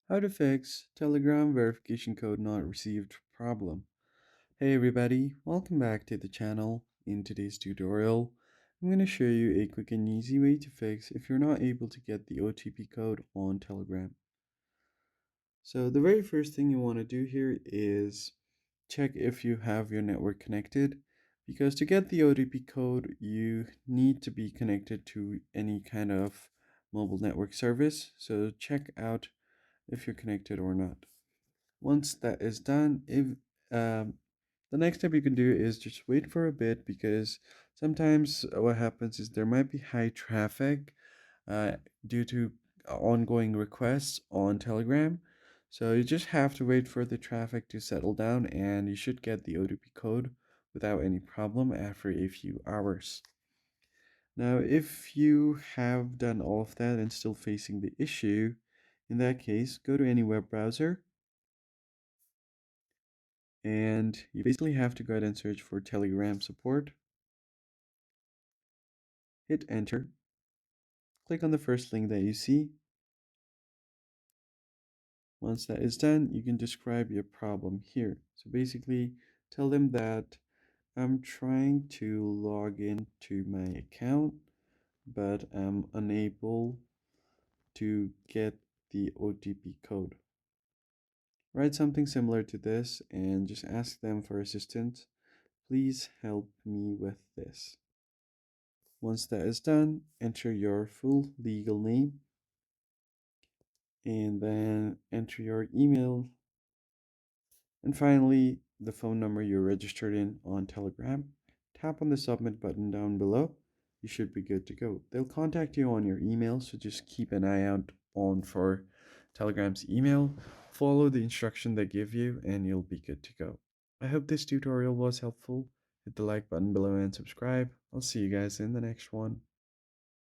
How to fix Telegram verification code not received problem. Hey everybody, welcome back to the channel. In today's tutorial, I'm going to show you a quick and easy way to fix if you're not able to get the OTP code on Telegram. So the very first thing you want to do here is check if you have your network connected, because to get the OTP code you need to be connected to any kind of mobile network service. So check out if you're connected or not. Once that is done, if the next step you can do is just wait for a bit, because sometimes what happens is there might be high traffic uh, due to ongoing requests on Telegram. So you just have to wait for the traffic to settle down, and you should get the OTP code without any problem after a few hours. Now, if you have done all of that and still facing the issue, in that case, go to any web browser, and you basically have to go ahead and search for Telegram support. Hit enter. Click on the first link that you see. Once that is done, you can describe your problem here. So basically, tell them that I'm trying to log into my account, but I'm unable to get the OTP code. Write something similar to this and just ask them for assistance. Please help me with this. Once that is done, enter your full legal name and then enter your email, and finally the phone number you're registered in on Telegram. Tap on the submit button down below. You should be good to go. They'll contact you on your email, so just keep an eye out on for Telegram's email. Follow the instruction they give you and you'll be good to go. I hope this tutorial was helpful. Hit the like button below and subscribe. I'll see you guys in the next one.